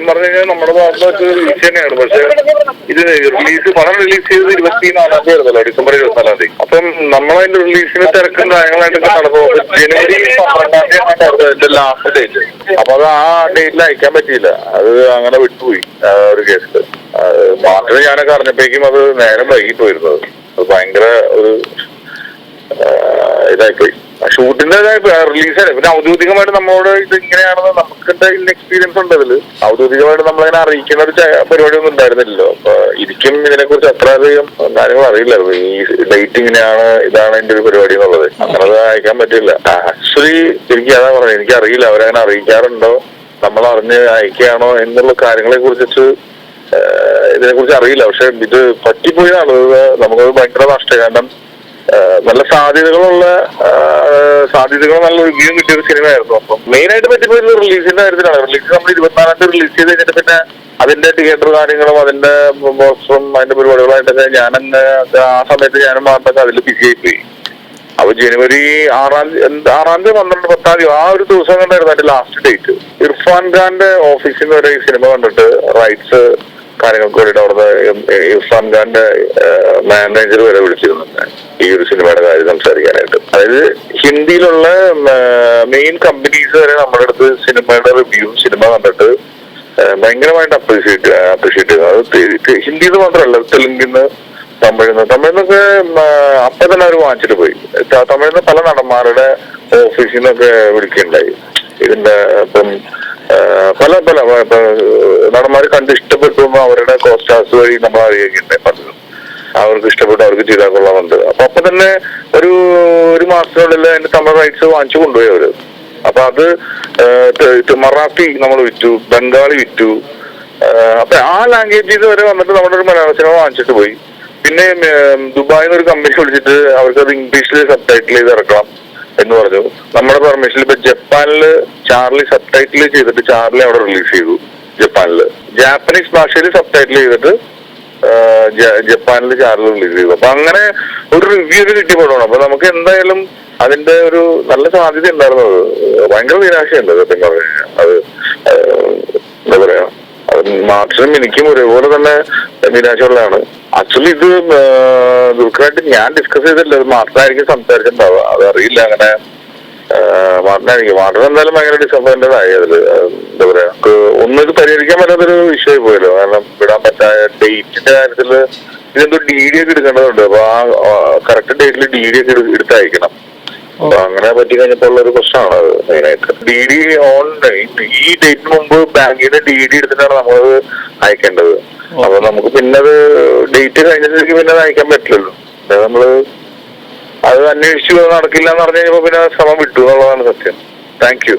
പറഞ്ഞു കഴിഞ്ഞാൽ നമ്മുടെ ഭാഗത്ത് വെച്ച് വീഴ്ച തന്നെയാണ്. പക്ഷെ ഇത് പണം റിലീസ് ചെയ്തത് 24-ാം തീയതി ആയിരുന്നല്ലോ, ഡിസംബർ 24-ാം തീയതി. അപ്പം നമ്മളതിന്റെ റിലീസിന് തിരക്കും കാര്യങ്ങളായിട്ടൊക്കെ നടക്കും. ജനുവരി 12-ാം തീയതി അതിന്റെ ലാസ്റ്റ് ഡേറ്റ്. അപ്പൊ അത് ആ ഡേറ്റിൽ അയക്കാൻ പറ്റിയില്ല, അത് അങ്ങനെ വിട്ടുപോയി ഒരു കേസ്. മാർച്ചിൽ ഞാനൊക്കെ അറിഞ്ഞപ്പോഴേക്കും അത് നേരം വൈകിപ്പോയിരുന്നത്. അത് ഭയങ്കര ഒരു ഇതായിപ്പോയി. ഷൂട്ടിന്റെ റിലീസാണ്. പിന്നെ ഔദ്യോഗികമായിട്ട് നമ്മളോട് ഇത് ഇങ്ങനെയാണെന്ന് നമുക്ക് എക്സ്പീരിയൻസ് ഉണ്ട്. ഇതില് ഔദ്യോഗികമായിട്ട് നമ്മളിങ്ങനെ അറിയിക്കുന്ന ഒരു പരിപാടിയൊന്നും ഉണ്ടായിരുന്നില്ലല്ലോ. അപ്പൊ എനിക്കും ഇതിനെക്കുറിച്ച് അത്ര അധികം കാര്യങ്ങൾ അറിയില്ലായിരുന്നു. ഈ ഡേറ്റ് ഇങ്ങനെയാണ്, ഇതാണ് എന്റെ ഒരു പരിപാടി എന്നുള്ളത്. അങ്ങനെ അത് അയക്കാൻ പറ്റില്ല. ആക്ച്വലി എനിക്ക് അതാ പറഞ്ഞത്, എനിക്കറിയില്ല അവരങ്ങനെ അറിയിക്കാറുണ്ടോ, നമ്മൾ അറിഞ്ഞ് അയക്കുകയാണോ എന്നുള്ള കാര്യങ്ങളെ കുറിച്ചിട്ട് ഇതിനെക്കുറിച്ച് അറിയില്ല. പക്ഷെ ഇത് പറ്റിപ്പോയതാണ്. നമുക്കത് ഭയങ്കര നഷ്ടം. കാരണം നല്ല സാധ്യതകൾ നല്ല റിവ്യൂ കിട്ടിയ ഒരു സിനിമയായിരുന്നു. അപ്പം മെയിനായിട്ട് പറ്റിപ്പോയത് റിലീസിന്റെ കാര്യത്തിലാണ്. റിലീസ് നമ്മൾ 24-ാം തീയതി റിലീസ് ചെയ്ത് കഴിഞ്ഞിട്ട് പിന്നെ അതിന്റെ തിയേറ്റർ കാര്യങ്ങളും അതിന്റെ പോസ്റ്ററും അതിന്റെ പരിപാടികളായിട്ടൊക്കെ ഞാനങ്ങ് ആ സമയത്ത് ഞാനും മാത്രമൊക്കെ അതിൽ ബിസി ആയിപ്പോയി. അപ്പൊ ജനുവരി 6-ാം തീയതി 10-ാം തീയതി ആ ഒരു ദിവസം കണ്ടായിരുന്നു അതിന്റെ ലാസ്റ്റ് ഡേറ്റ്. ഇർഫാൻ ഖാന്റെ ഓഫീസിൽ നിന്ന് വരെ ഈ സിനിമ കണ്ടിട്ട് റൈറ്റ്സ് കാര്യങ്ങൾക്ക് വേണ്ടിയിട്ട് അവിടുന്ന് ഇർഫാൻ ഖാന്റെ മാനേജർ വരെ വിളിച്ചിരുന്നുണ്ട് ഈ ഒരു സിനിമയുടെ കാര്യം സംസാരിക്കാനായിട്ട്. അതായത് ഹിന്ദിയിലുള്ള മെയിൻ കമ്പനീസ് വരെ നമ്മുടെ അടുത്ത് സിനിമയുടെ റിവ്യൂ, സിനിമ കണ്ടിട്ട് ഭയങ്കരമായിട്ട് അപ്രീഷിയേറ്റ് ചെയ്യുന്നു. അത് ഹിന്ദിന്ന് മാത്രമല്ല, തെലുങ്കിന്ന്, തമിഴ്ന്നൊക്കെ അപ്പൊ തന്നെ അവർ വാങ്ങിച്ചിട്ട് പോയി. തമിഴ്ന്ന് പല നടന്മാരുടെ ഓഫീസിൽ നിന്നൊക്കെ വിളിക്കുകയുണ്ടായി. ഇതിന്റെ ഇപ്പം പല നടന്മാർ കണ്ട് ഇഷ്ടപ്പെട്ടു അവരുടെ കോസ്റ്റാർസ് വഴി നമ്മൾ അറിയിക്കണ്ടേ പലതും. അവർക്ക് ഇഷ്ടപ്പെട്ടു, അവർക്ക് ചെയ്താൽ കൊള്ളാറുണ്ട്. അപ്പൊ തന്നെ ഒരു മാസത്തിനുള്ളിൽ അതിന്റെ തമിഴ് റൈറ്റ്സ് വാങ്ങിച്ചു കൊണ്ടുപോയി അവര്. അപ്പൊ അത് മറാത്തി നമ്മൾ വിറ്റു, ബംഗാളി വിറ്റു. അപ്പൊ ആ ലാംഗ്വേജിൽ വരെ വന്നിട്ട് നമ്മുടെ ഒരു മലയാള സിനിമ വാങ്ങിച്ചിട്ട് പോയി. പിന്നെ ദുബായിന്ന് ഒരു കമ്പനി വിളിച്ചിട്ട് അവർക്ക് അത് ഇംഗ്ലീഷിൽ സബ് ടൈറ്റിൽ ചെയ്ത് ഇറക്കണം എന്ന് പറഞ്ഞു. നമ്മുടെ പെർമിഷനിൽ ഇപ്പൊ ജപ്പാനില് ചാർലി സബ് ടൈറ്റിൽ ചെയ്തിട്ട് ചാർലി അവിടെ റിലീസ് ചെയ്തു. ജപ്പാനില് ജാപ്പനീസ് ഭാഷയിൽ സബ് ടൈറ്റിൽ ചെയ്തിട്ട് ജപ്പാനിൽ ചാർലി റിലീസ് ചെയ്തു. അപ്പൊ അങ്ങനെ ഒരു റിവ്യൂ ഒക്കെ കിട്ടിപ്പോഴണം. അപ്പൊ നമുക്ക് എന്തായാലും അതിന്റെ ഒരു നല്ല സാധ്യത ഉണ്ടായിരുന്നത്. ഭയങ്കര നിരാശയുണ്ട് സത്യം പറഞ്ഞു കഴിഞ്ഞാൽ. അത് എന്താ പറയാ, മാർച്ചിനും എനിക്കും ഒരേപോലെ തന്നെ നിരാശയുള്ളതാണ്. ആക്ച്വലി ഇത് ദുൽഖറായിട്ട് ഞാൻ ഡിസ്കസ് ചെയ്തില്ല, അത് മാർട്ടിനായിരിക്കും സംസാരിച്ചിട്ടുണ്ടാവുക. അതറിയില്ല. അങ്ങനെ മാർട്ടിൻ എന്തായാലും ഭയങ്കര ഡിസപ്പോയിന്റഡ് ആയി അതില്. എന്താ പറയാ, ഒന്നും ഇത് പരിഹരിക്കാൻ പറ്റാത്തൊരു വിഷയമായി പോയല്ലോ. കാരണം വിടാൻ പറ്റായ ഡേറ്റിന്റെ കാര്യത്തില് ഇതെന്തോ DD ഒക്കെ എടുക്കേണ്ടതുണ്ട്. അപ്പൊ ആ കറക്റ്റ് ഡേറ്റിൽ DD ഒക്കെ എടുത്ത് അയക്കണം. അപ്പൊ അങ്ങനെ പറ്റി കഴിഞ്ഞപ്പോൾ ഉള്ള ഒരു പ്രശ്നമാണ് അത് മെയിനായിട്ട്. DD ഓൺ ഈ ഡേറ്റിന് മുമ്പ് ബാങ്കിന്റെ DD എടുത്തിട്ടാണ് നമ്മളത് അയക്കേണ്ടത്. അപ്പൊ നമുക്ക് പിന്നെ അത് ഡേറ്റ് കഴിഞ്ഞിട്ട് പിന്നെ അത് അയക്കാൻ പറ്റില്ലല്ലോ. നമ്മള് അത് അന്വേഷിച്ചു നടക്കില്ല എന്ന് പറഞ്ഞു കഴിഞ്ഞപ്പോ പിന്നെ ശ്രമം വിട്ടു എന്നുള്ളതാണ് സത്യം. Thank you.